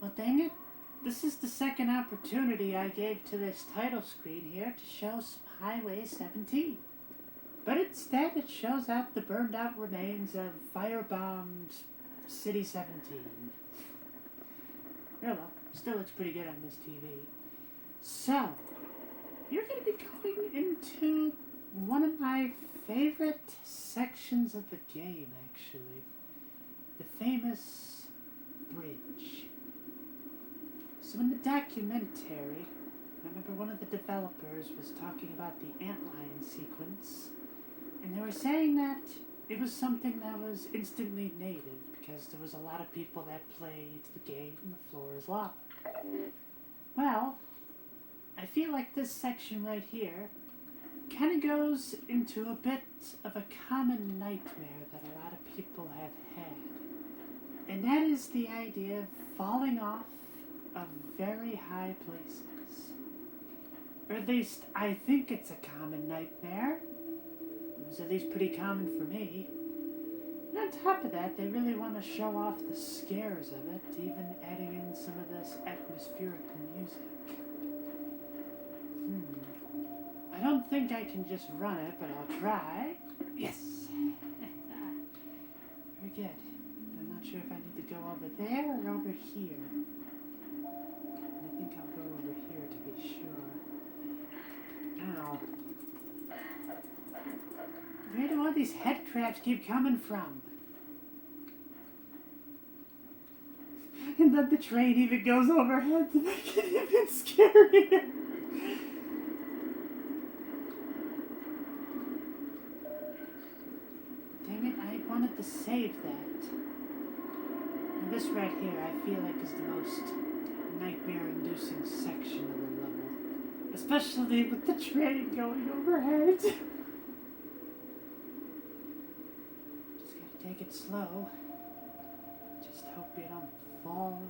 Well, dang it. This is the second opportunity I gave to this title screen here to show some Highway 17. But instead, it shows out the burned out remains of firebombed City 17. Oh well, still looks pretty good on this TV. So, you're going to be going into one of my favorite sections of the game, actually. The famous bridge. So in the documentary, I remember one of the developers was talking about the antlion sequence, and they were saying that it was something that was instantly native, because there was a lot of people that played the game and the floor is lava. Well, I feel like this section right here kind of goes into a bit of a common nightmare that a lot of people have had. And that is the idea of falling off of very high places. Or at least, I think it's a common nightmare. It was at least pretty common for me. And on top of that, they really want to show off the scares of it, even adding in some of this atmospheric music. I don't think I can just run it, but I'll try. Yes! Very good. I'm not sure if I need to go over there or over here. I think I'll go over here to be sure. Ow. Where do all these head crabs keep coming from? And then the train even goes overhead to make it even scarier. Dang it, I wanted to save that. And this right here, I feel like is the most nightmare-inducing section of the level. Especially with the train going overhead. Just gotta take it slow. Just hope you don't fall.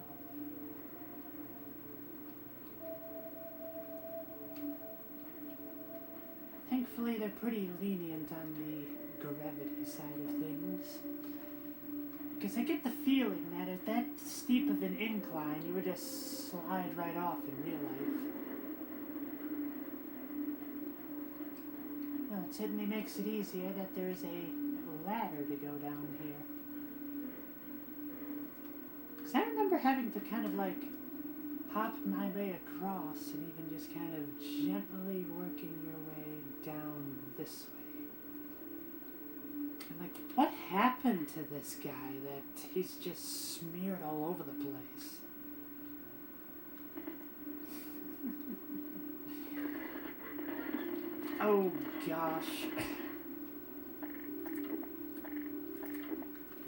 Thankfully, they're pretty lenient on the gravity side of things. Because I get the feeling that at that steep of an incline, you would just slide right off in real life. Well, it certainly makes it easier that there's a ladder to go down here. Because I remember having to kind of like hop my way across and even just kind of gently working your way down this way. And like, what happened to this guy that he's just smeared all over the place? Oh gosh.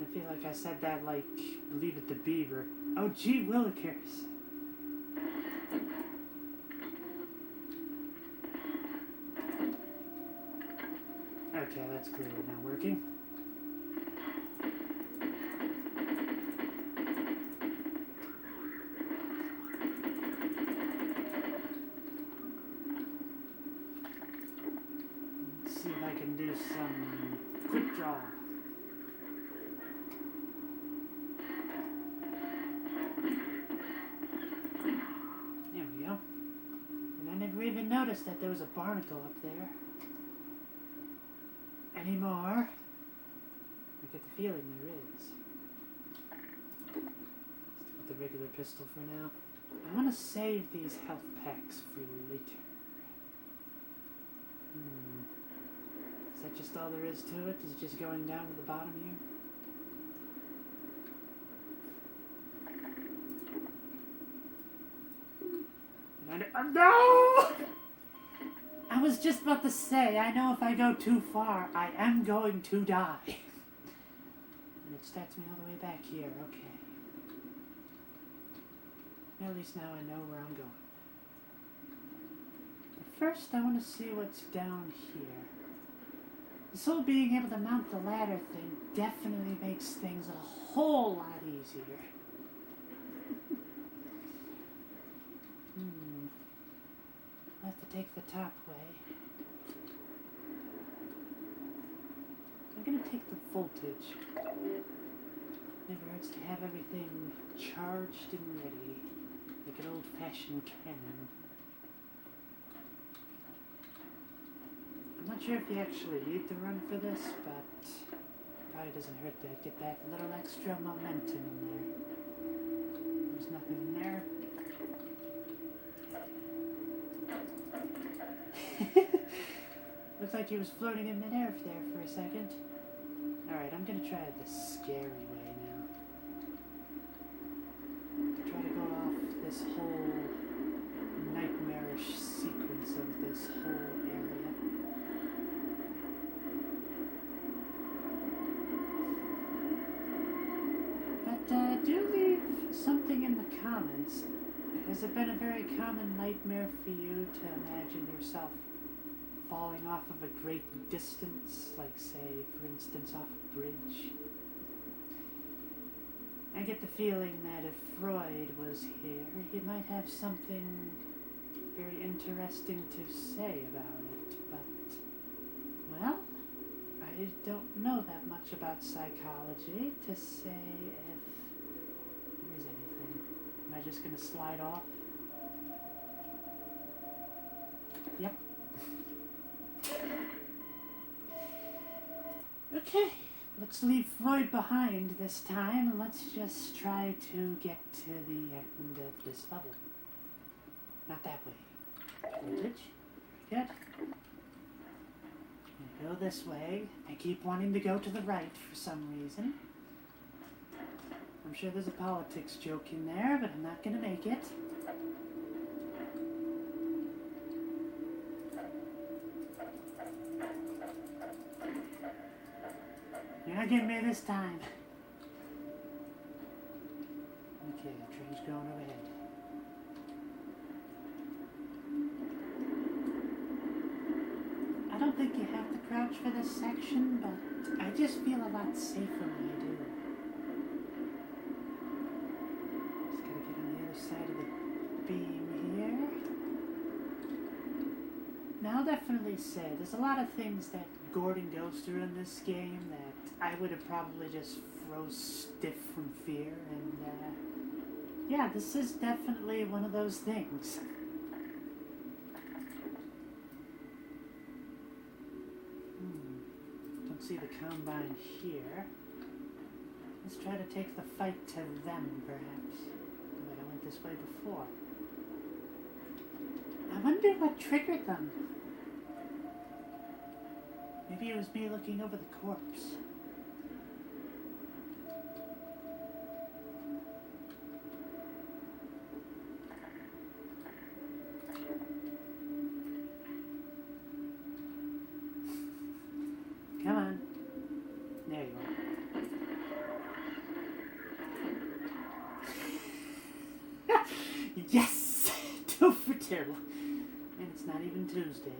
I feel like I said that like, Leave It to Beaver. Oh gee willikers. Okay, that's clearly not working. Let's see if I can do some quick draw. There we go. And I never even noticed that there was a barnacle up there. Anymore. I get the feeling there is. Stick with the regular pistol for now. I want to save these health packs for later. Is that just all there is to it? Is it just going down to the bottom here? No! I was just about to say, I know if I go too far, I am going to die. And it starts me all the way back here, okay. At least now I know where I'm going. But first, I want to see what's down here. This whole being able to mount the ladder thing definitely makes things a whole lot easier. I'll have to take the top way. I'm gonna take the voltage. Never hurts to have everything charged and ready, like an old-fashioned cannon. I'm not sure if you actually need to run for this, but probably doesn't hurt to get that little extra momentum in there. There's nothing in there. Looks like he was floating in midair there for a second. Alright, I'm gonna try it the scary way now. Try to go off this whole nightmarish sequence of this whole area. But do leave something in the comments. Has it been a very common nightmare for you to imagine yourself falling off of a great distance, like say, for instance, off a bridge? I get the feeling that if Freud was here, he might have something very interesting to say about it, but, well, I don't know that much about psychology to say if there is anything. Am I just gonna slide off? Yep. Okay, let's leave Freud behind this time, and let's just try to get to the end of this level. Not that way. Voltage. Good. I go this way. I keep wanting to go to the right for some reason. I'm sure there's a politics joke in there, but I'm not gonna make it. You're not getting me this time. Okay, the train's going overhead. I don't think you have to crouch for this section, but I just feel a lot safer when I do. Just gotta get on the other side of the beam here. Now, I'll definitely say, there's a lot of things that Gordon goes through in this game that I would have probably just froze stiff from fear, and yeah, this is definitely one of those things. Don't see the Combine here. Let's try to take the fight to them, perhaps. But I went this way before. I wonder what triggered them. Maybe it was me looking over the corpse. Come on. There you are. Yes! 2 for 2. And it's not even Tuesday.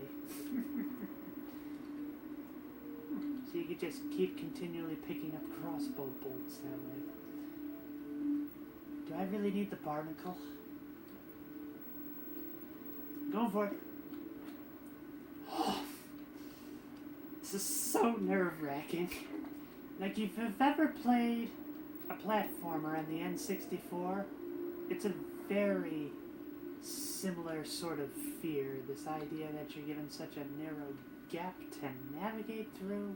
So you could just keep continually picking up crossbow bolts that way. Do I really need the barnacle? Go for it. This is so nerve-wracking. Like, if you've ever played a platformer on the N64, it's a very similar sort of fear. This idea that you're given such a narrow gap to navigate through.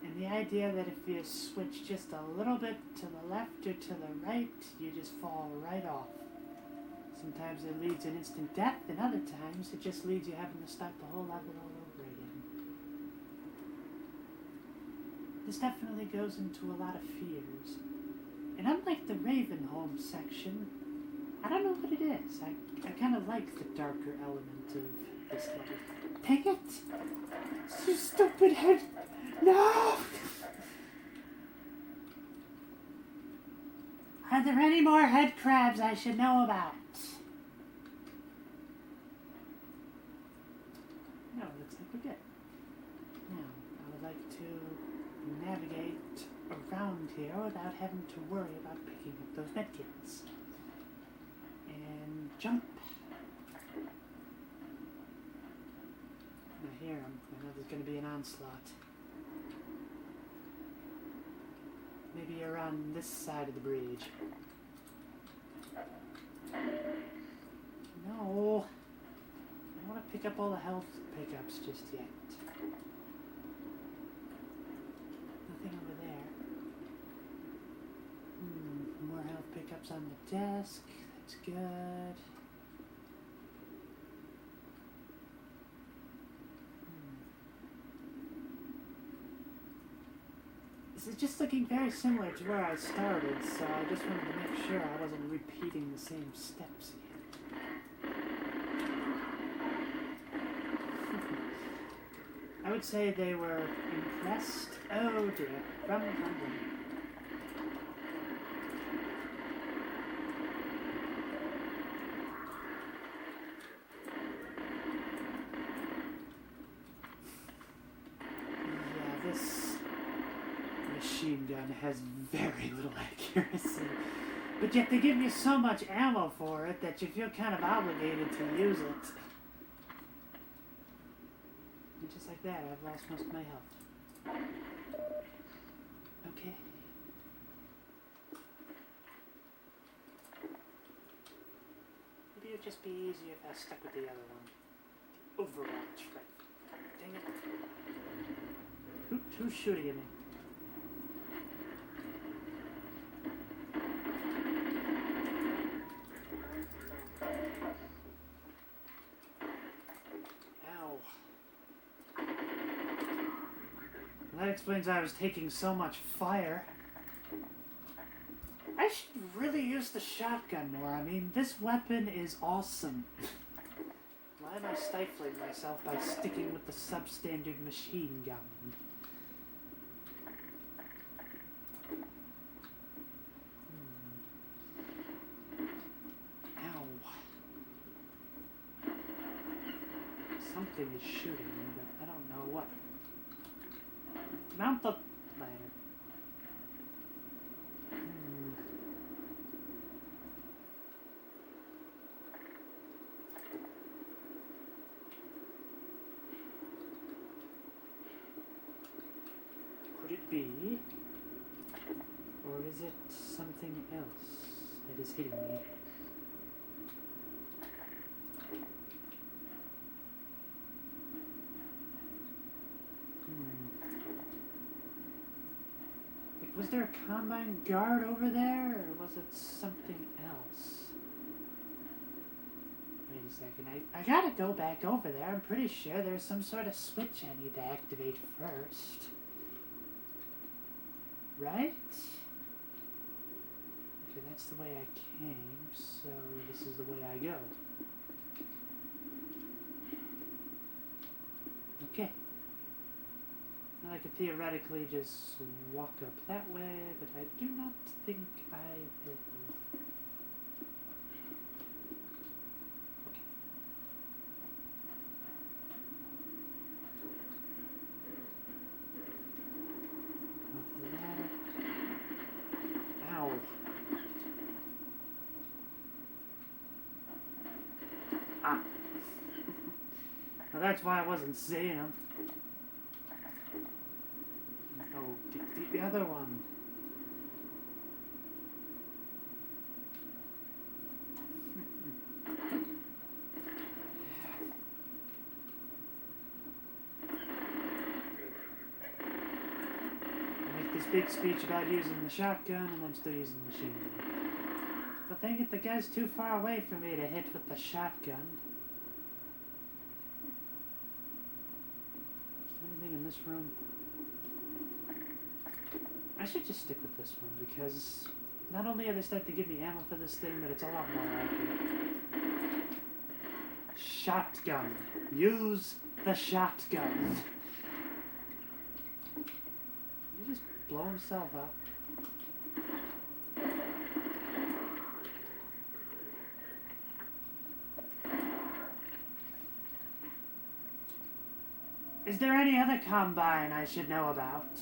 And the idea that if you switch just a little bit to the left or to the right, you just fall right off. Sometimes it leads in instant death, and other times it just leads you having to start the whole level all over again. This definitely goes into a lot of fears. And unlike the Ravenholm section, I don't know what it is. I kind of like the darker element of this level. Dang it! You stupid head! No! Are there any more head crabs I should know about? No, looks like we're good. Now, I would like to navigate around here without having to worry about picking up those medkits. And jump. I hear him. I know there's going to be an onslaught. Maybe maybe you're on this side of the bridge. No. I don't want to pick up all the health pickups just yet. Nothing over there. More health pickups on the desk. That's good. This is just looking very similar to where I started, so I just wanted to make sure I wasn't repeating the same steps again. I would say they were impressed. Oh dear. Run. Yeah, this machine gun has very little accuracy. But yet they give you so much ammo for it that you feel kind of obligated to use it. And just like that, I've lost most of my health. Okay. Maybe it would just be easier if I stuck with the other one. The Overwatch rifle. Dang it. Who's shooting at me? That explains why I was taking so much fire. I should really use the shotgun more. I mean, this weapon is awesome. Why am I stifling myself by sticking with the substandard machine gun? Ow. Something is shooting me, but I don't know what. Mount the ladder. Could it be? Or is it something else that is hitting me? Was there a combine guard over there, or was it something else? Wait a second, I gotta go back over there. I'm pretty sure there's some sort of switch I need to activate first. Right? Okay, that's the way I came, so this is the way I go. Okay. I could theoretically just walk up that way, but I do not think I will. Okay. Up the ladder. Ow. Ah. Well, that's why I wasn't seeing him. Oh, the other one. I make this big speech about using the shotgun, and I'm still using the machine gun. I think the guy's too far away for me to hit with the shotgun. Is there anything in this room? I should just stick with this one, because not only are they starting to give me ammo for this thing, but it's a lot more accurate. Shotgun. Use the shotgun. Did he just blow himself up? Is there any other combine I should know about?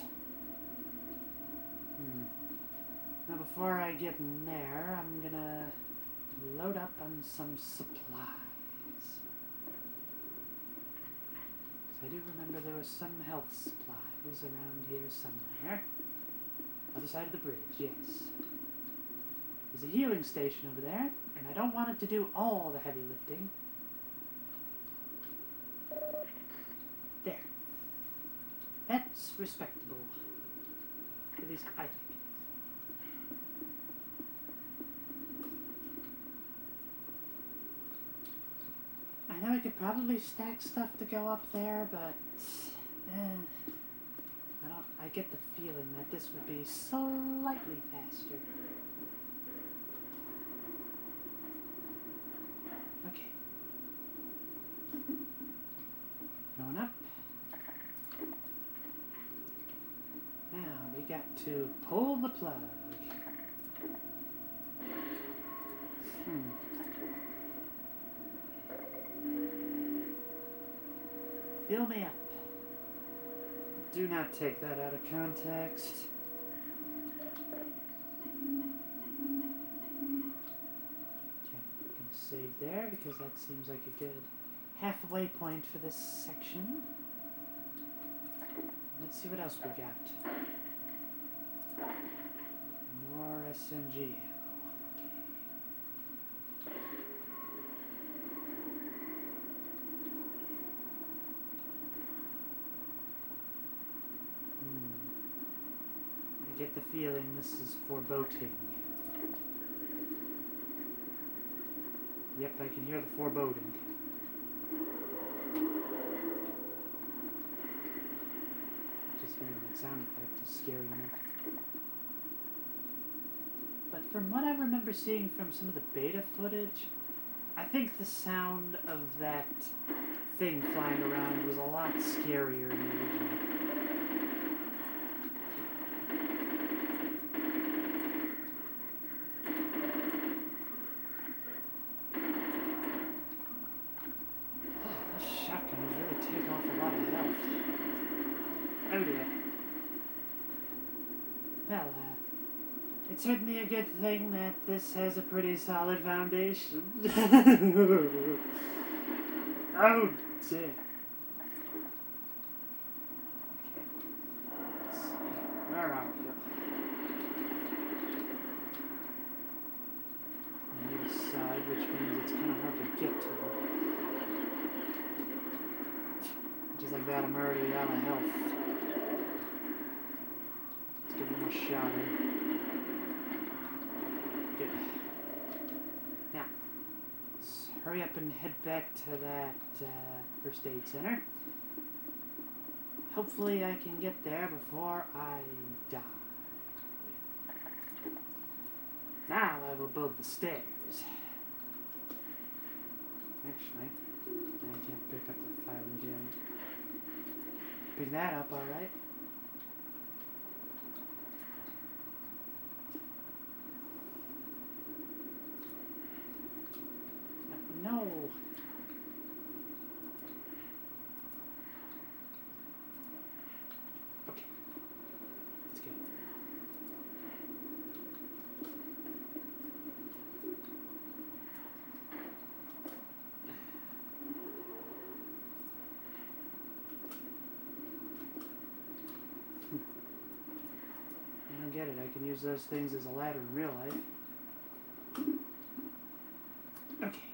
Now before I get in there, I'm gonna load up on some supplies. 'Cause I do remember there was some health supplies around here somewhere. Other side of the bridge, yes. There's a healing station over there, and I don't want it to do all the heavy lifting. There. That's respectable. At least I think it is. I know I could probably stack stuff to go up there, but I get the feeling that this would be slightly faster. Okay. Going up. Now we got to pull the plug. Fill me up. Do not take that out of context. Okay, I'm gonna save there because that seems like a good halfway point for this section. Let's see what else we got. More SMG. I get the feeling this is foreboding. Yep, I can hear the foreboding. Just hearing that sound effect is scary enough. But from what I remember seeing from some of the beta footage, I think the sound of that thing flying around was a lot scarier in the original. Well, it's certainly a good thing that this has a pretty solid foundation. Oh, dear. Okay. Where are we? On the other side, which means it's kind of hard to get to. Just like that, I'm already out of health. Let's give him a shot in. Good. Now, let's hurry up and head back to that first aid center. Hopefully I can get there before I die. Now I will build the stairs. Actually, I can't pick up the filing gem. Pick that up, alright. No. Okay. Let's go. I don't get it. I can use those things as a ladder in real life. Okay.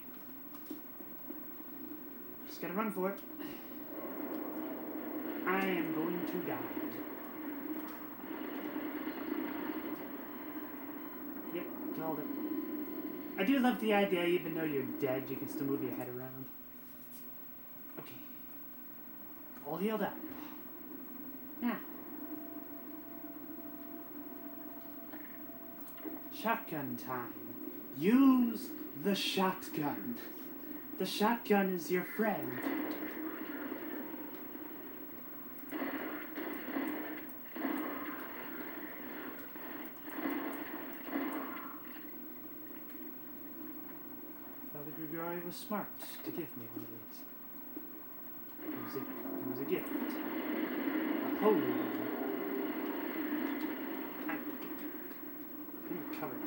Just gotta run for it. I am going to die. Yep, called it. I do love the idea, even though you're dead, you can still move your head around. Okay. All healed up. Now. Shotgun time. Use the shotgun. The shotgun is your friend. Father Grigori was smart to give me one of these. It was a gift. A holy one. I'm covered.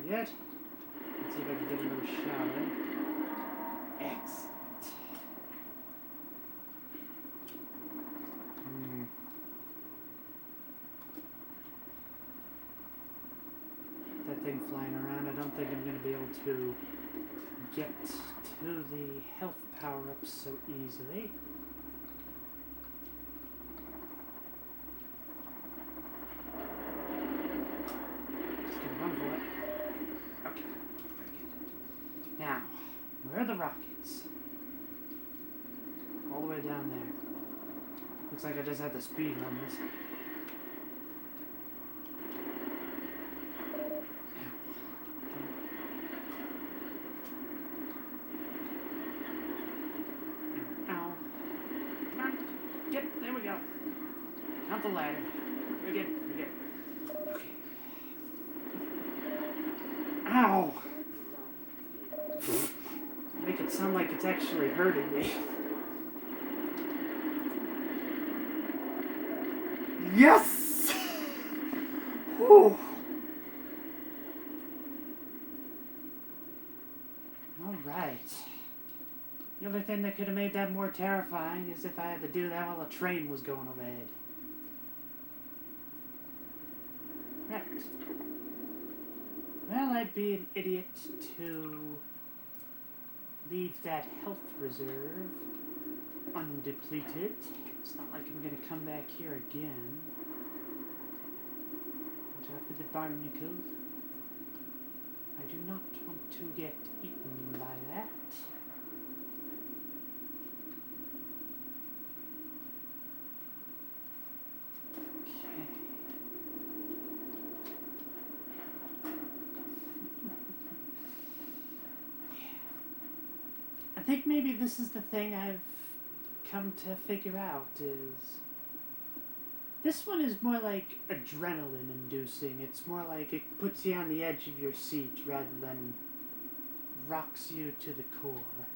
Yet. Let's see if I can get another shot in. Excellent. that thing flying around. I don't think I'm going to be able to get to the health power-ups so easily. Just gonna run for it. Okay, very good. Now, where are the rockets? All the way down there. Looks like I just had to speed run this. Ow. Come on. Get, there we go. Count the ladder. We're good, we're good. Okay. Ow! Make it sound like it's actually hurting me. Yes! Whew. Alright. The only thing that could have made that more terrifying is if I had to do that while a train was going overhead. Right. Well, I'd be an idiot to leave that health reserve undepleted. It's not like I'm gonna come back here again. Watch out for the barnacle. I do not want to get eaten by that. Okay. I think maybe this is the thing I've come to figure out is this one is more like adrenaline inducing. It's more like it puts you on the edge of your seat rather than rocks you to the core.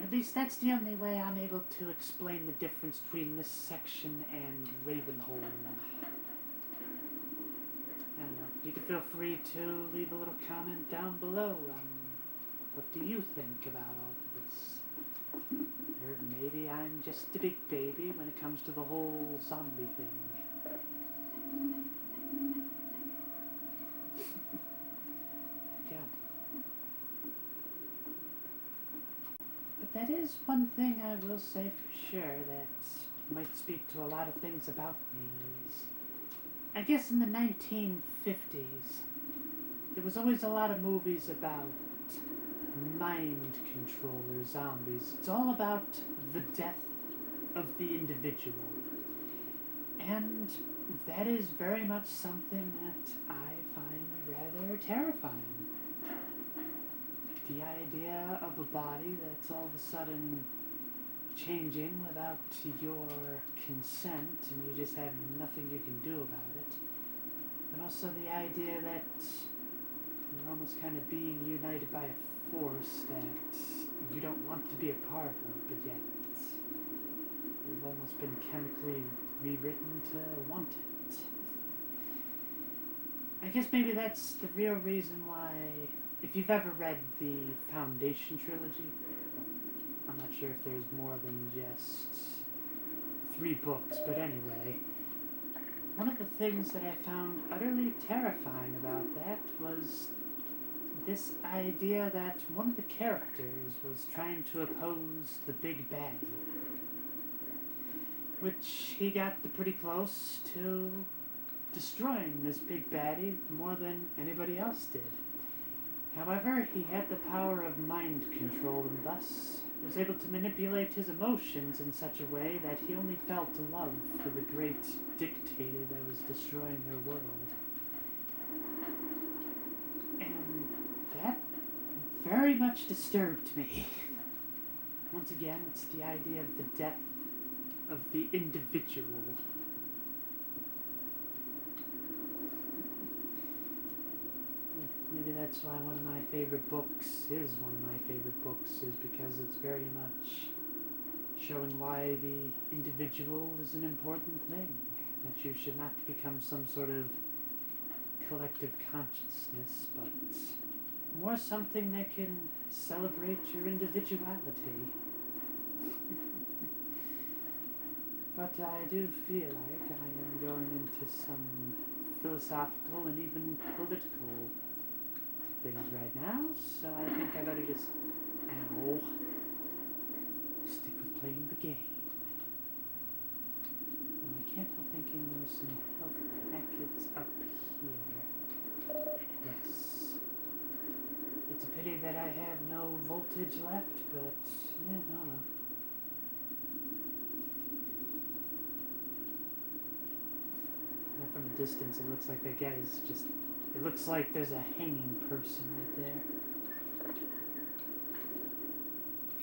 At least that's the only way I'm able to explain the difference between this section and Ravenholm. I don't know. You can feel free to leave a little comment down below. What do you think about all of this? Or maybe I'm just a big baby when it comes to the whole zombie thing. Yeah. But that is one thing I will say for sure that might speak to a lot of things about me is, I guess in the 1950s, there was always a lot of movies about mind control or zombies. It's all about the death of the individual. And that is very much something that I find rather terrifying. The idea of a body that's all of a sudden changing without your consent and you just have nothing you can do about it. And also the idea that you're almost kind of being united by a force that you don't want to be a part of, but yet you've almost been chemically rewritten to want it. I guess maybe that's the real reason why, if you've ever read the Foundation trilogy, I'm not sure if there's more than just 3 books, but anyway, one of the things that I found utterly terrifying about that was this idea that one of the characters was trying to oppose the big baddie, which he got pretty close to destroying this big baddie more than anybody else did. However, he had the power of mind control and thus was able to manipulate his emotions in such a way that he only felt love for the great dictator that was destroying their world. And that very much disturbed me. Once again, it's the idea of the death of the individual. Maybe that's why one of my favorite books is because it's very much showing why the individual is an important thing. That you should not become some sort of collective consciousness, but more something that can celebrate your individuality. But I do feel like I am going into some philosophical and even political things right now, so I think I better just, stick with playing the game. And I can't help thinking there's some health packets up here. Yes. It's a pity that I have no voltage left, but, yeah, no. Now from a distance, it looks like that guy's just... It looks like there's a hanging person right there.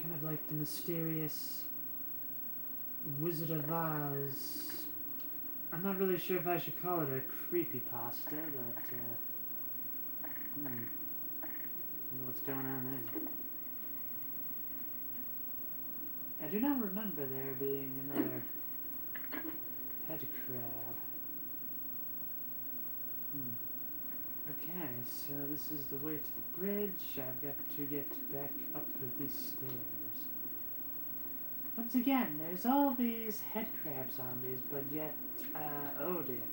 Kind of like the mysterious Wizard of Oz. I'm not really sure if I should call it a creepypasta, but, I wonder what's going on there. I do not remember there being another head crab. Okay, so this is the way to the bridge. I've got to get back up these stairs. Once again, there's all these head crab zombies, but yet, oh dear.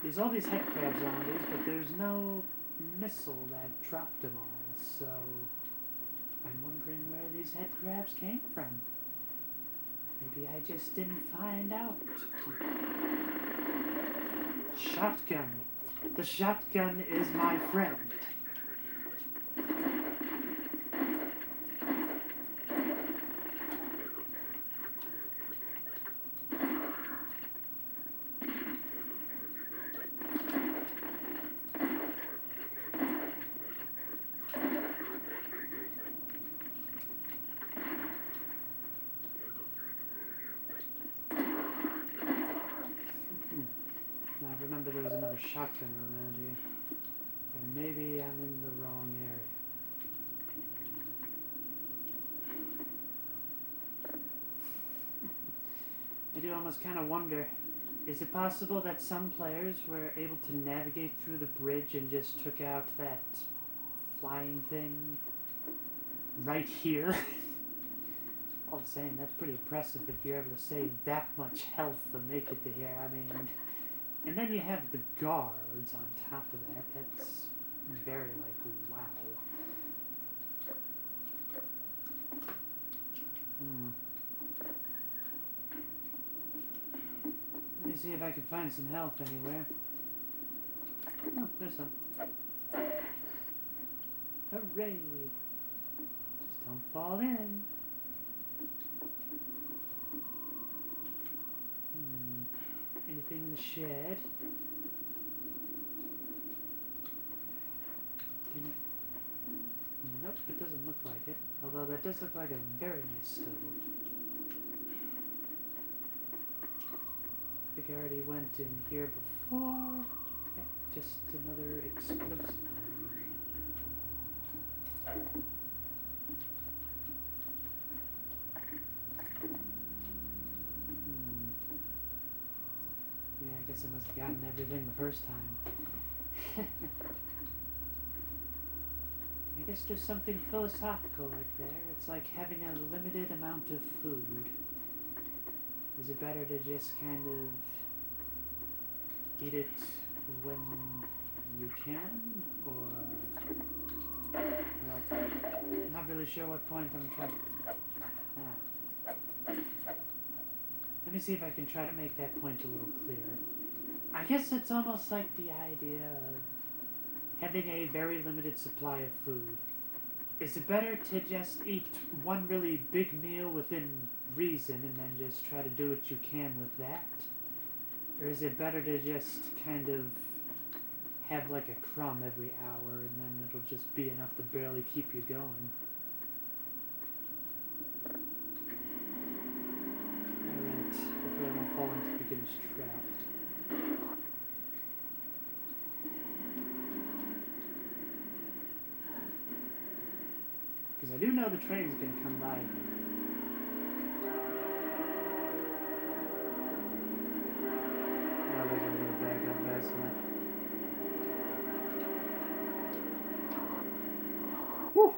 There's all these head crab zombies, but there's no missile that dropped them all, so I'm wondering where these head crabs came from. Maybe I just didn't find out. Shotgun. The shotgun is my friend. Now remember there was another shotgun around here. And maybe I'm in the wrong area. I do almost kind of wonder, is it possible that some players were able to navigate through the bridge and just took out that flying thing right here? All the same, that's pretty impressive if you're able to save that much health to make it to here. I mean, and then you have the guards on top of that. That's very, like, wow. Let me see if I can find some health anywhere. Oh, there's some. Hooray! Just don't fall in. Anything in the shed? Nope, it doesn't look like it. Although that does look like a very nice stove. I think I already went in here before. Okay, just another explosive. Yeah, I guess I must have gotten everything the first time. I guess there's something philosophical right there. It's like having a limited amount of food. Is it better to just kind of eat it when you can? Or... well, I'm not really sure what point I'm trying to... Let me see if I can try to make that point a little clearer. I guess it's almost like the idea of having a very limited supply of food. Is it better to just eat one really big meal within reason and then just try to do what you can with that? Or is it better to just kind of have like a crumb every hour and then it'll just be enough to barely keep you going? Alright, hopefully I won't fall into the beginner's trap. Because I do know the train's going to come by here. Oh, they're going to back up fast enough. Whew!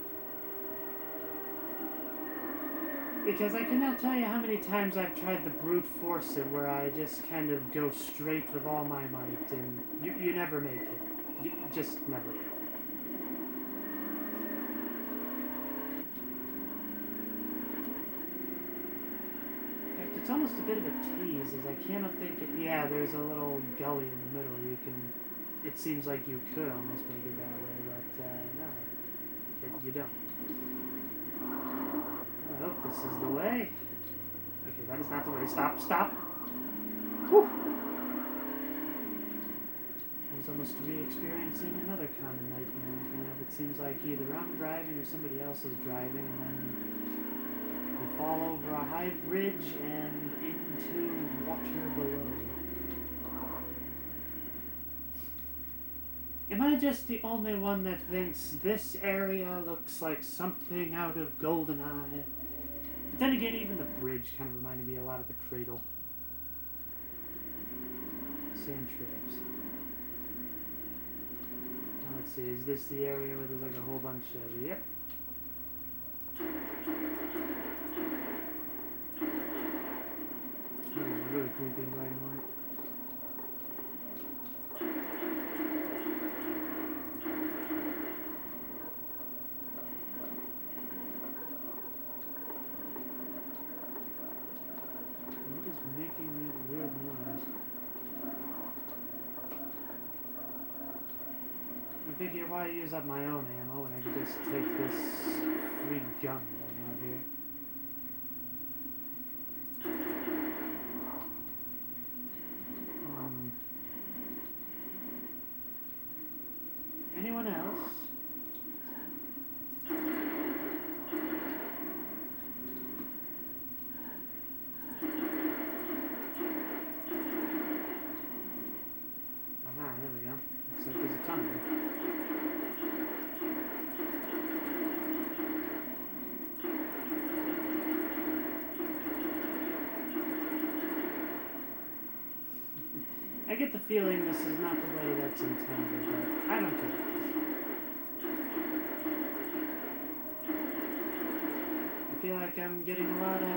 Because I cannot tell you how many times I've tried to brute force it, where I just kind of go straight with all my might, and you never make it. You just never. In fact, it's almost a bit of a tease, as I cannot think it. Yeah, there's a little gully in the middle. You can. It seems like you could almost make it that way, but no, you don't. I hope this is the way. Okay, that is not the way. Stop, stop! Whew! I was almost re-experiencing another common nightmare. It seems like either I'm driving or somebody else is driving, and then we fall over a high bridge and into water below. Am I just the only one that thinks this area looks like something out of GoldenEye? But then again, even the bridge kind of reminded me a lot of the Cradle. Sand traps. Now let's see, is this the area where there's like a whole bunch of... Yep. That was really creepy and bright and white. Making that weird noise. I figure why use up my own ammo when I could just take this free gun that I have here. Anyone else? There we go. Looks like there's a ton of them. I get the feeling this is not the way that's intended, but I don't care. I feel like I'm getting a lot of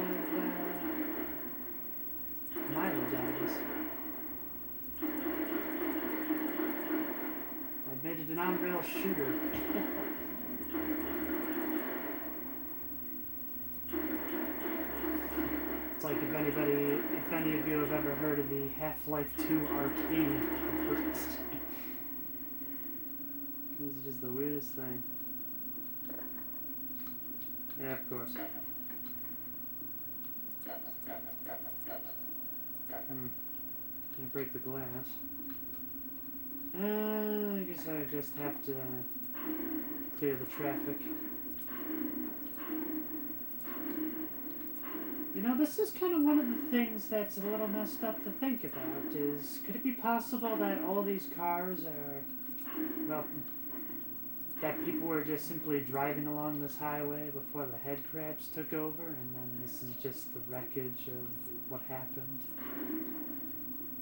mileage out of this. Made it an on-rail shooter. It's like if any of you have ever heard of the Half-Life 2 arcade ports. This is just the weirdest thing. Yeah, of course. Can't break the glass. I guess I just have to clear the traffic. You know, this is kind of one of the things that's a little messed up to think about, is could it be possible that all these cars are, well, that people were just simply driving along this highway before the head crabs took over, and then this is just the wreckage of what happened?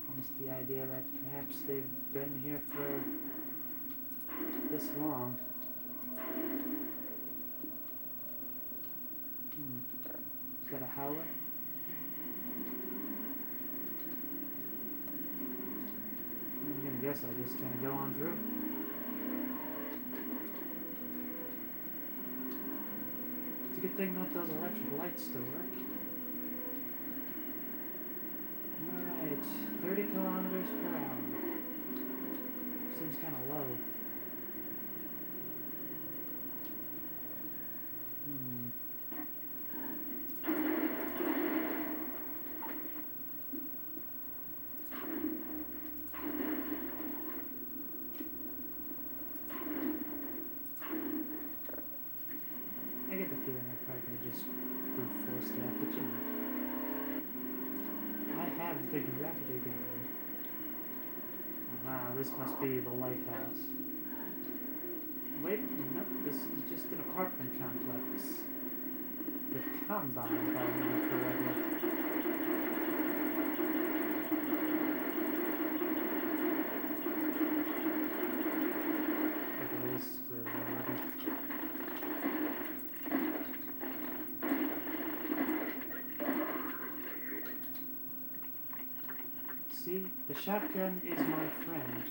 Almost the idea that perhaps they've been here for this long. Is that a howler? I'm gonna guess I just kind of go on through. It's a good thing that those electric lights still work. Alright, 30 kilometers per hour. Seems kind of low. I get the feeling I probably just brute force that, but you know. I have the gravity gun. Aha, this must be the lighthouse. Wait, nope, this is just an apartment complex. With Combine, if I remember correctly. Okay, this is clearly not working. See, the shotgun is my friend.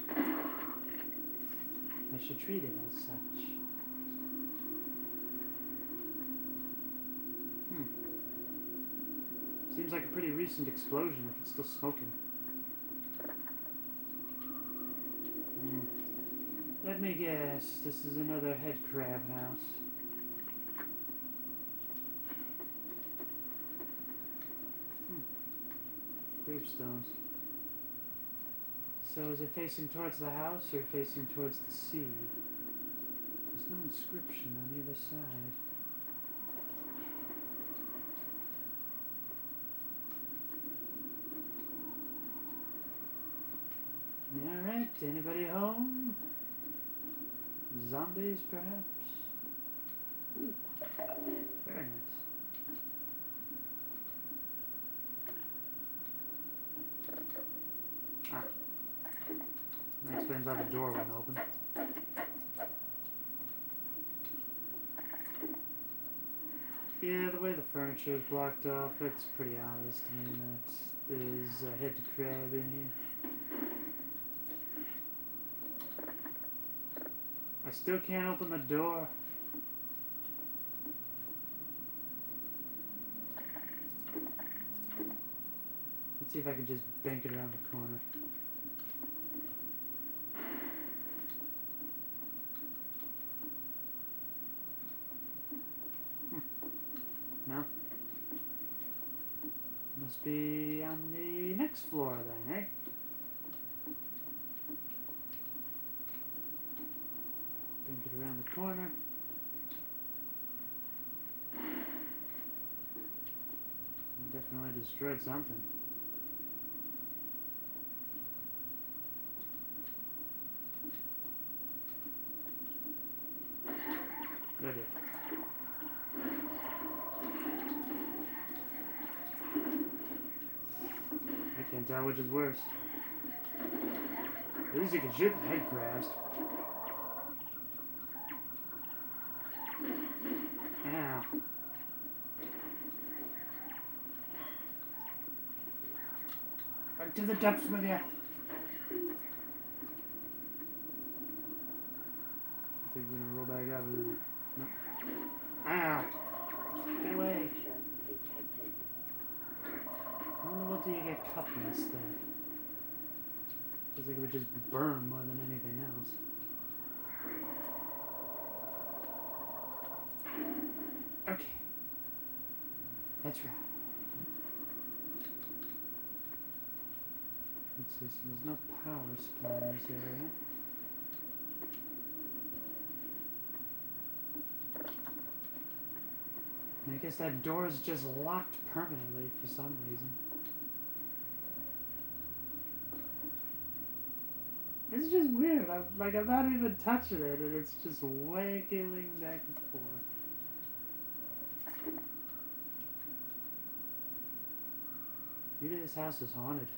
I should treat it as such. Seems like a pretty recent explosion if it's still smoking. Let me guess, this is another head crab house. Gravestones. So is it facing towards the house or facing towards the sea? There's no inscription on either side. Alright, anybody home? Zombies, perhaps? Ooh, very nice. Ah. That explains why the door went open. Yeah, the way the furniture is blocked off, it's pretty obvious to me that there's a head crab in here. I still can't open the door. Let's see if I can just bank it around the corner. No? Must be on the next floor then, eh? Bank it around the corner. Definitely destroyed something. There it is. I can't tell which is worse. At least you can shoot the head crabs. Ow. Back to the depths with you. I think we're gonna roll back up, isn't it? No. Ow. Get away. I don't know what do you get cut in this thing. Feels like it would just burn more than anything else. Okay. That's right. Let's see, so there's no power supply in this area. And I guess that door is just locked permanently for some reason. It's just weird. I'm not even touching it, and it's just wiggling back and forth. Maybe this house is haunted.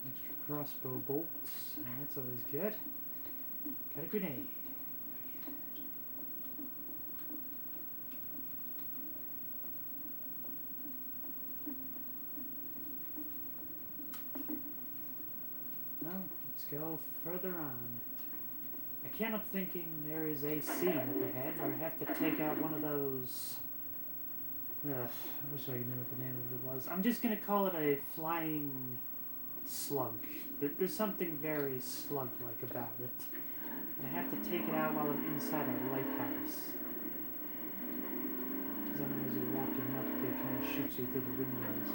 Extra crossbow bolts. That's always good. Got a grenade. Well, let's go further on. I can't help thinking there is a scene up ahead where I have to take out one of those... Ugh, I wish I knew what the name of it was. I'm just going to call it a flying slug. There's something very slug-like about it. And I have to take it out while I'm inside a lighthouse. Because then as you're walking up, it kind of shoots you through the windows.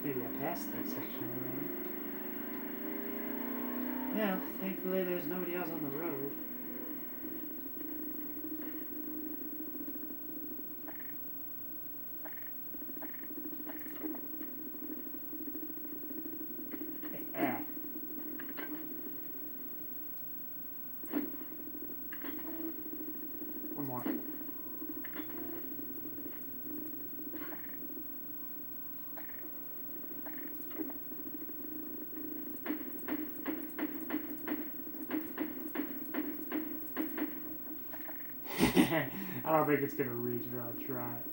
Maybe I passed that section already. Yeah, thankfully there's nobody else on the road. One more. I don't think it's gonna reach, but I'll try it.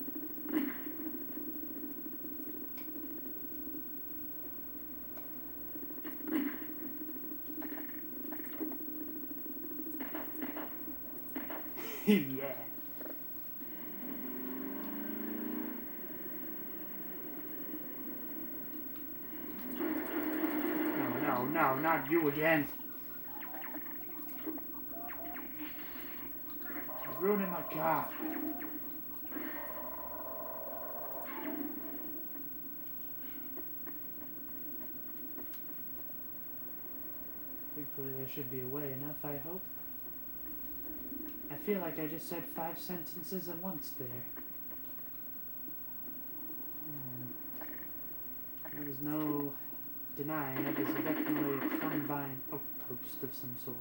Yeah. No, not you again. You're ruining my car. Hopefully there should be a way enough, I hope. I feel like I just said 5 sentences at once there. There was no denying it. It's definitely a combined outpost of some sort.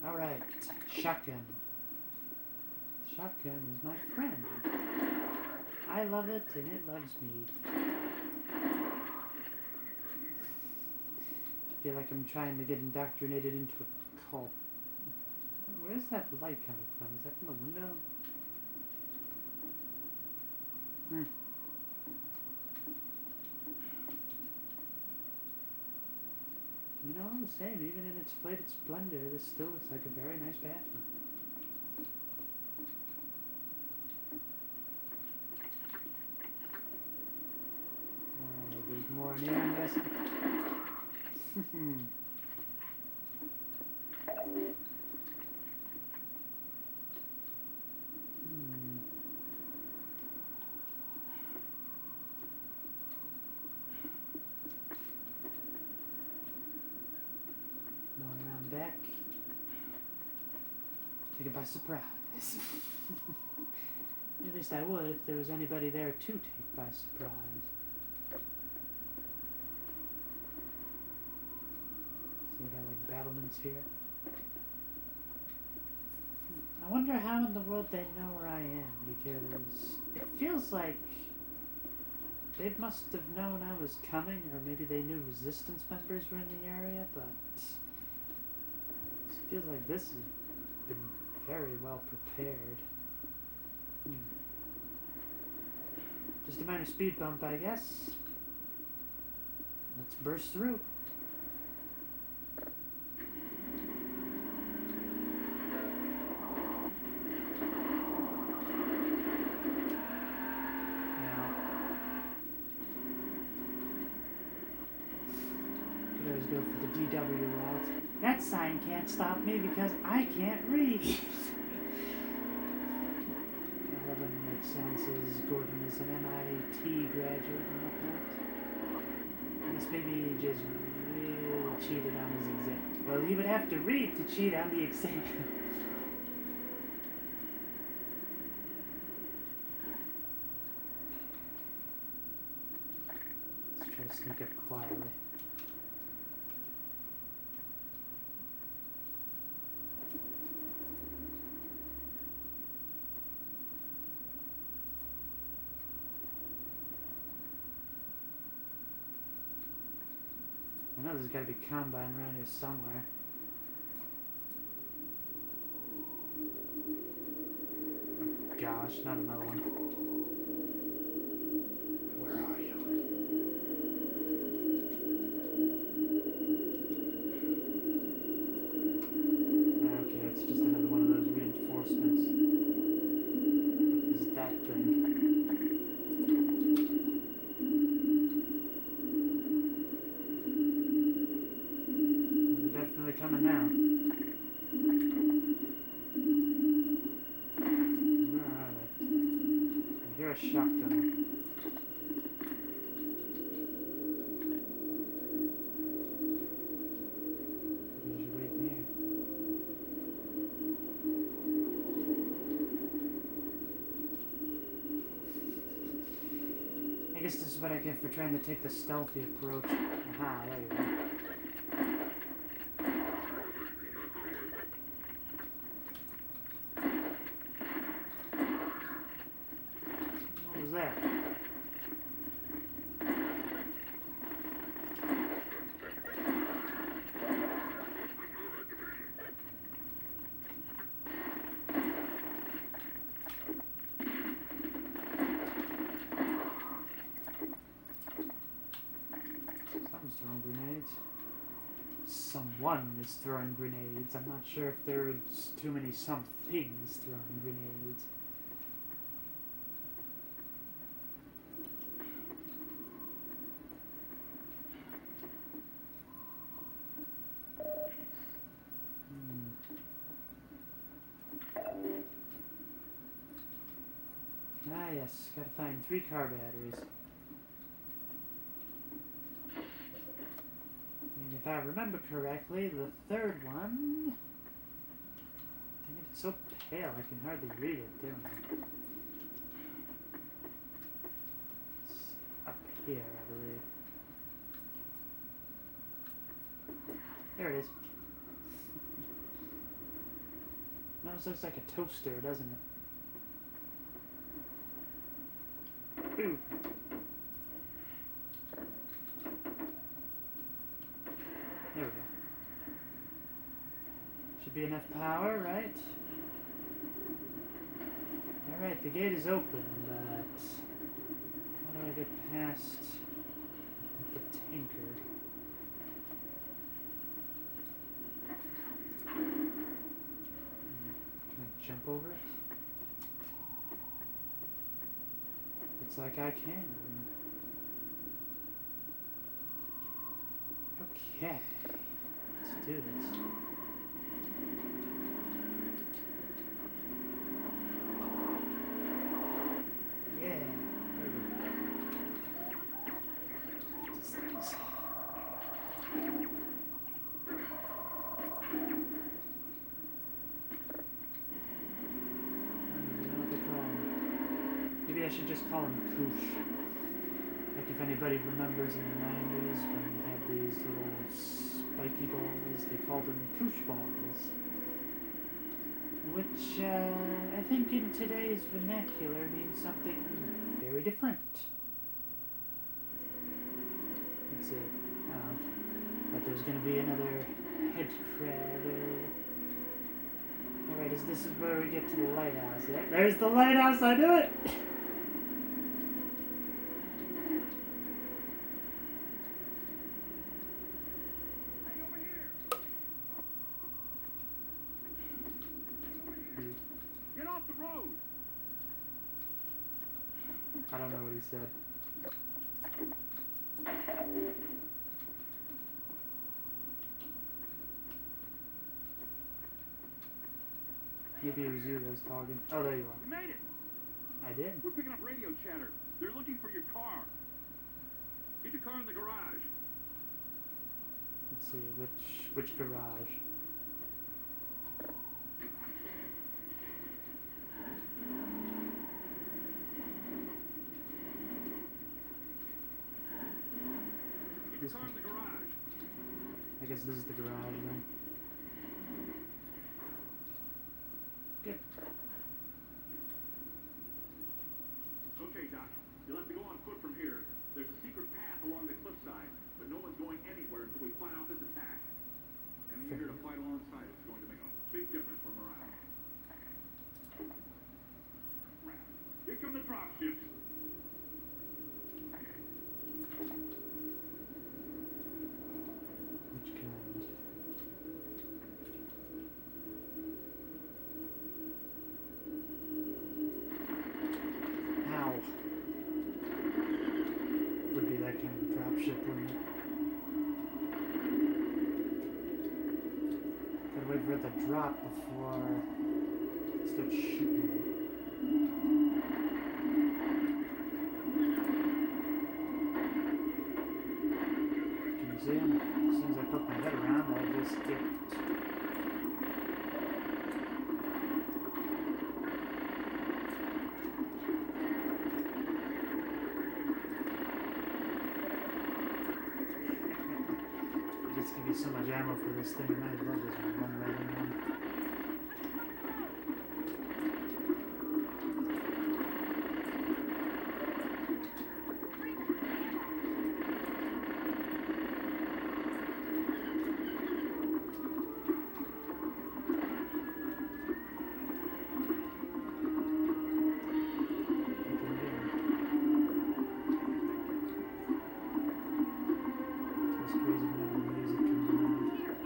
Alright, shotgun. Shotgun is my friend. I love it and it loves me. I feel like I'm trying to get indoctrinated into a cult. Where's that light coming from? Is that from the window? You know, all the same, even in its faded splendor, this still looks like a very nice bathroom. There's more in here, I'm guessing. Going around back. Take it by surprise. At least I would if there was anybody there to take by surprise. So you got like battlements here. I wonder how in the world they know where I am, because it feels like they must have known I was coming, or maybe they knew resistance members were in the area, but it feels like this has been very well prepared. Just a minor speed bump, I guess. Let's burst through. Go for the DW route. That sign can't stop me because I can't read. That doesn't make sense, as Gordon is an M.A.T.V graduate and whatnot. I guess maybe he just really cheated on his exam. Well, he would have to read to cheat on the exam. Let's try to sneak up quietly. I know there's got to be combine around here somewhere. Oh gosh, not another one. Where are you? Okay, it's just another one of those reinforcements. What is that thing? Coming now. Where are they? I hear a shotgun. There's right near. I guess this is what I get for trying to take the stealthy approach. Aha, there you go. someone is throwing grenades. I'm not sure if there's too many somethings throwing grenades. Ah yes, gotta find 3 car batteries. And if I remember correctly, the third one... Dang it, it's so pale I can hardly read it, don't I? It's up here, I believe. There it is. Almost looks like a toaster, doesn't it? Ooh. There we go. Should be enough power, right? Alright, the gate is open, but how do I get past the tanker? Can I jump over it? Looks like I can. Okay, let's do this. Yeah, there we go. These things. I don't know what they call them. Maybe I should just call them koosh. Like if anybody remembers in the 90s when they had these little spiky balls, they called them koosh balls. Which I think in today's vernacular means something very different. Let's see. Thought there was going to be another head crabber. Alright, this is where we get to the lighthouse. Yeah, there's the lighthouse, I knew it! I don't know what he said. Maybe it was you that was talking. Oh, there you are. You made it! I did. We're picking up radio chatter. They're looking for your car. Get your car in the garage. Let's see, which garage? Get your car in the garage. I guess this is the garage then. Good. Okay, Doc. You'll have to go on foot from here. There's a secret path along the cliffside, but no one's going anywhere until we find out this attack. And you're here to fight alongside. It's going to make a big difference for morale. Crap. Here come the dropships. Which kind? Ow. Would be that kind of dropship, wouldn't it? Gotta wait for it to drop before it starts shooting. Can you see him? As soon as I put my head around, I just get... Just give me so much ammo for this thing, I might as well just run right in one. It's crazy whenever the music comes around.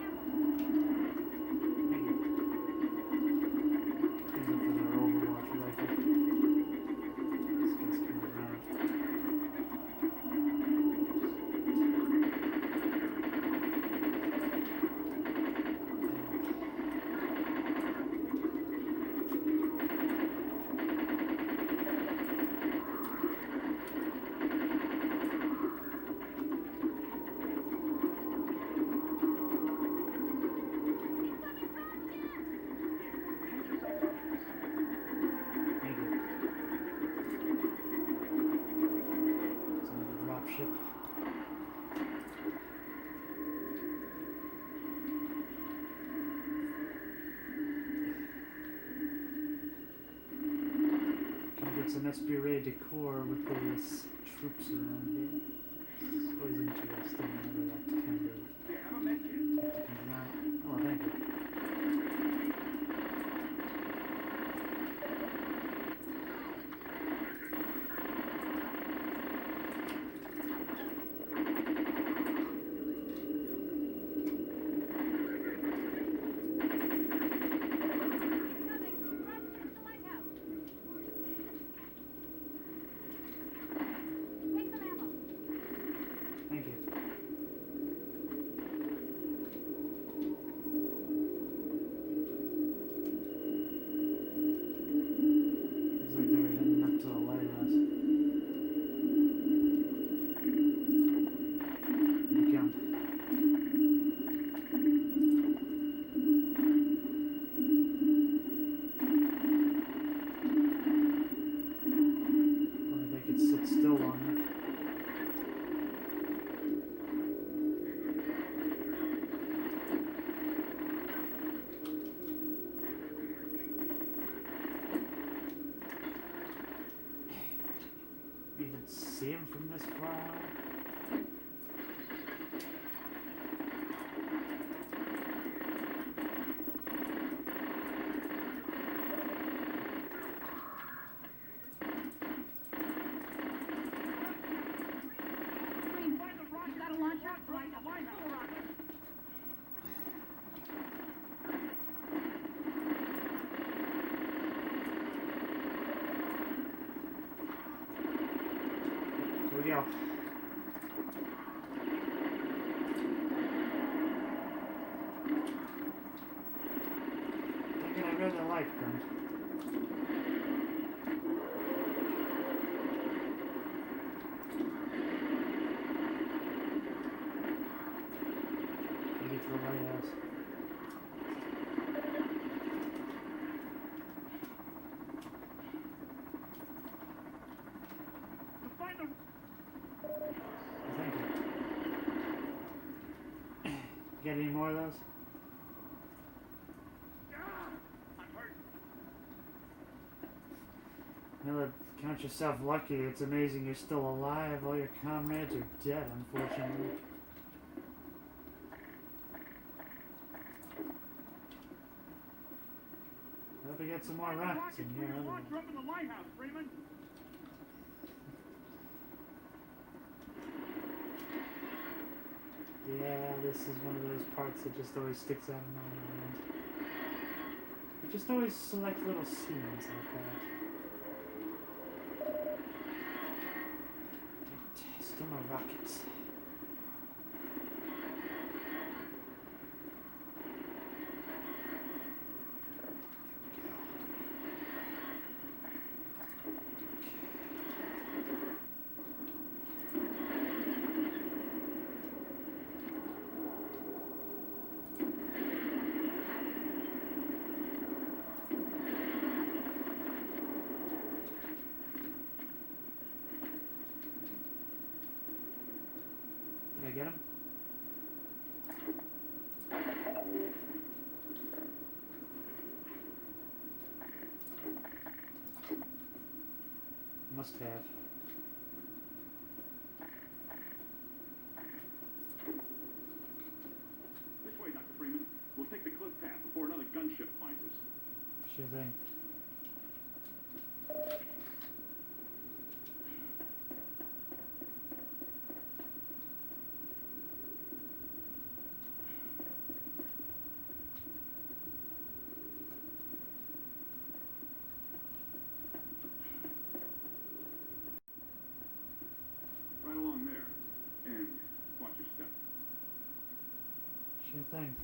Some SB decor with these troops around here. It's always interesting whenever that kind of tactic comes around. Oh, thank you. Thank you. Looks like they were heading up to the lighthouse. Here we come. Only they could sit still long enough. Even see him from this far? Here we go. Thinking I really like them. Get to the lighthouse. Thank you. Get any more of those? Well, count yourself lucky. It's amazing you're still alive. All your comrades are dead, unfortunately. Hope we get some more rockets in here. Yeah, this is one of those parts that just always sticks out in my mind. You just always select little scenes like that. Still no rockets. Did I get him? Must have. This way, Dr. Freeman. We'll take the cliff path before another gunship finds us. Sure thing. Right along there. And watch your step. Sure thing.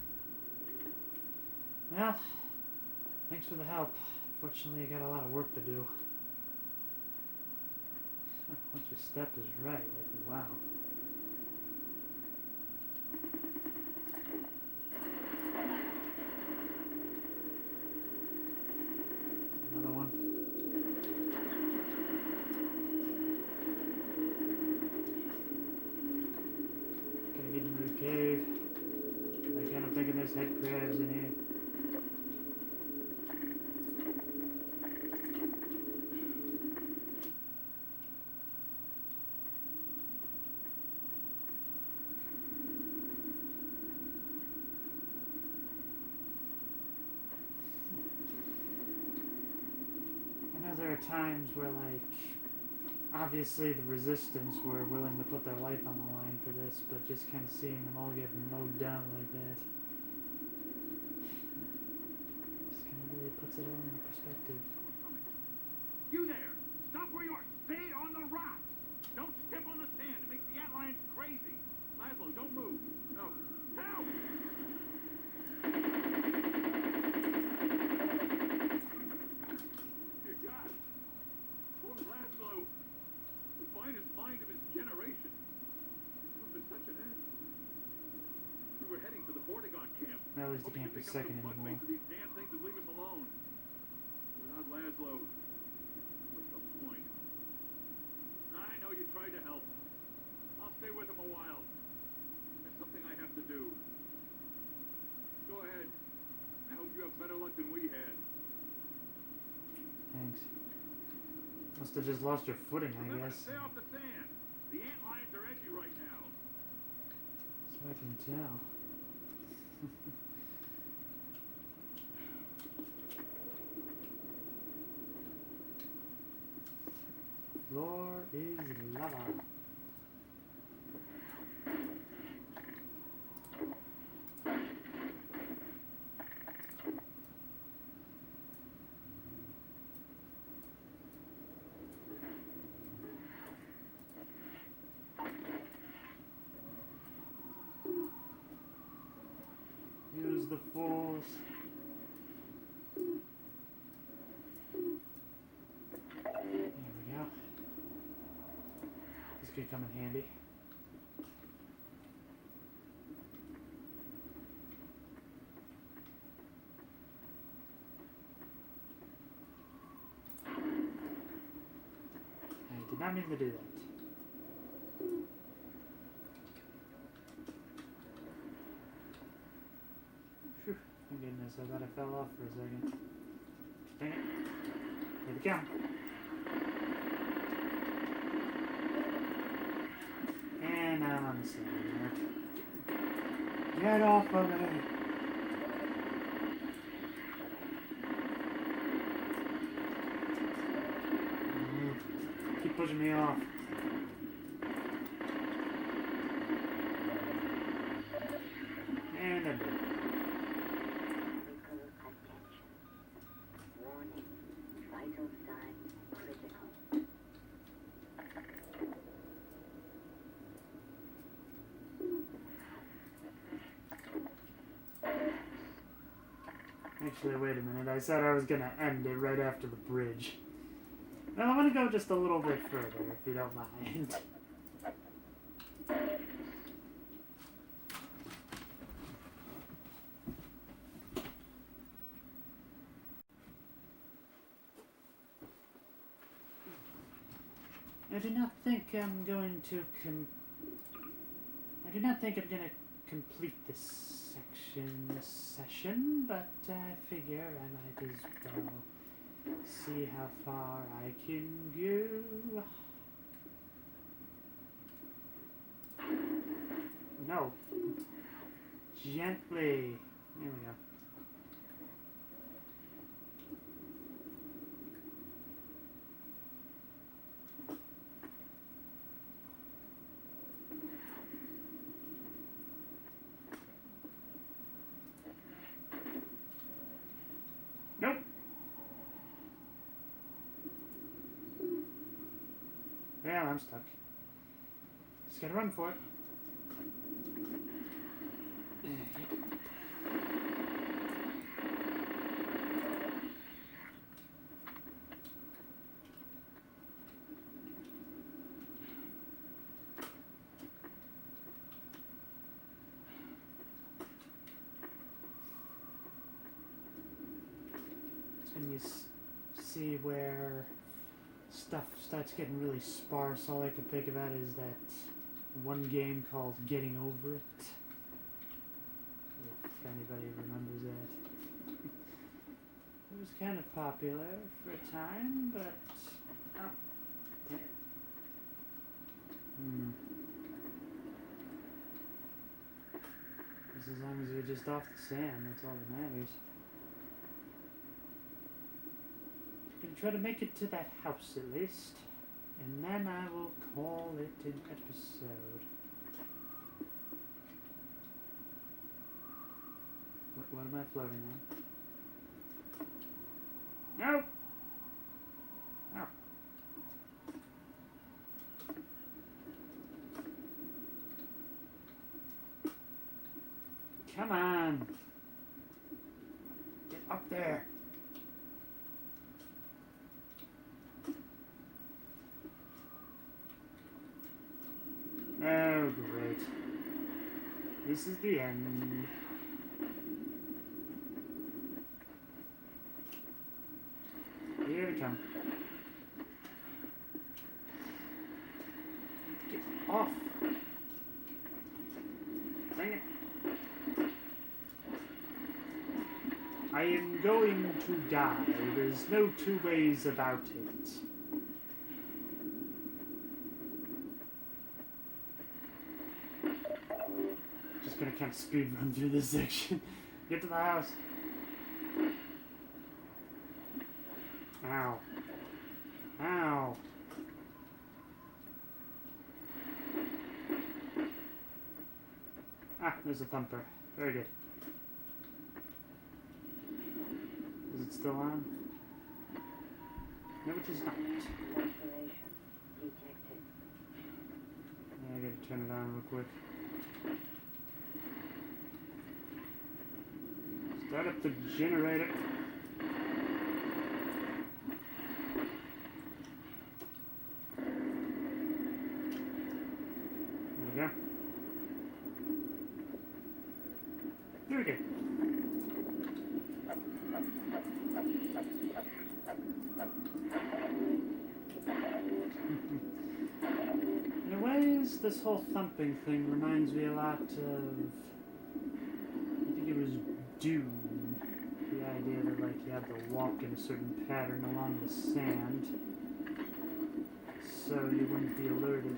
Well, thanks for the help. Fortunately, I got a lot of work to do. Once your step is right, like, wow. Another one. cave. Again, I'm thinking there's head crabs in here. I know there are times where, like, obviously the resistance were willing to put their life on the line for this, but just kind of seeing them all get mowed down like that just kind of really puts it all in perspective. You there! Stop where you are! Stay on the rocks! Don't step on the sand! It makes the antlions crazy! Laszlo, don't move! No! Help! Dear God! Poor Laszlo! The finest mind of his generation! It's come to such an end. We were heading to the Vortigaunt camp. At least he hoping can't to be become second the anymore. buttmates of these damn things and leave us alone. Without Laszlo, what's the point? I know you tried to help. I'll stay with him a while. There's something I have to do. Go ahead. I hope you have better luck than we had. Thanks. Must have just lost your footing, I Remember to guess. stay off the sand. The antlions are edgy right now. So I can tell. Floor is lava. Use the force. There we go. This could come in handy. I did not mean to do that. Phew, my goodness, I thought I fell off for a second. Dang it. Here we go. And I'm on the side. Get off of me! Keep pushing me off. And I'm dead. Warning, vital signs critical. Actually, wait a minute. I said I was going to end it right after the bridge. Well, I'm going to go just a little bit further, if you don't mind. I do not think I'm going to I do not think I'm going to complete this session, but I figure I might as well see how far I can go. No. Gently. There we go. Nope. Well, I'm stuck. Just gotta run for it. When you see where stuff starts getting really sparse, all I can think about is that one game called Getting Over It. anybody remembers that. It was kind of popular for a time, but... Oh. Just as long as you're just off the sand, that's all that matters. I'm gonna try to make it to that house at least, and then I will call it an episode. What am I floating on? No! Oh. Come on! Get up there! Oh, great. This is the end. Here we come. Get off! Dang it. I am going to die. There's no two ways about it. Just gonna kind of speed run through this section. Get to the house. Ow. Ow. Ah, there's a thumper. Very good. Is it still on? No, it is not. Restoration detected. Yeah, I gotta turn it on real quick. Start up the generator. There we go. There we go. In a ways, this whole thumping thing reminds me a lot of, I think it was Dune. The idea that like you have to walk in a certain pattern along the sand, so you wouldn't be alerted.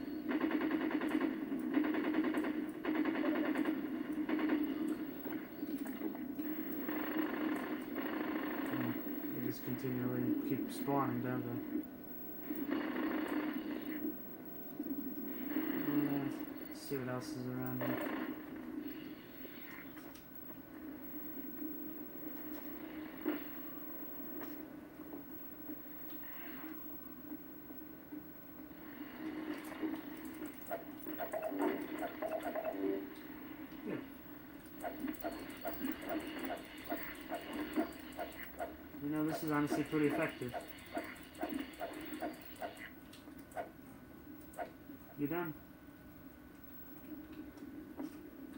They just continually keep spawning, don't they? Let's see what else is around here. You know, this is honestly pretty effective. You done?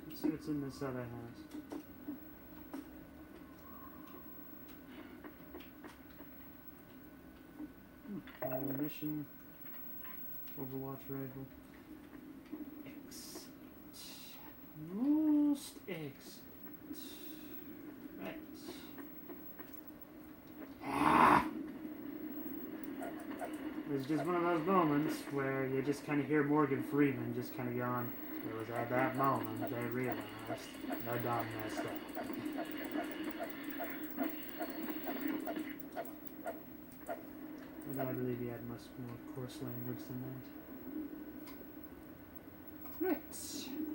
Let's see what's in this other house. Mission. Overwatch rifle. Excellent. Most excellent. Right. It's just one of those moments where you just kind of hear Morgan Freeman just kind of going, it was at that moment they realized they done messed up. And I believe he had much more coarse language than that. Right.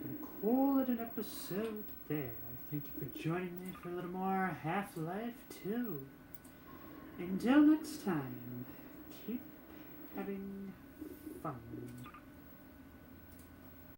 Gonna call it an episode there. Thank you for joining me for a little more Half-Life 2. Until next time, keep having fun.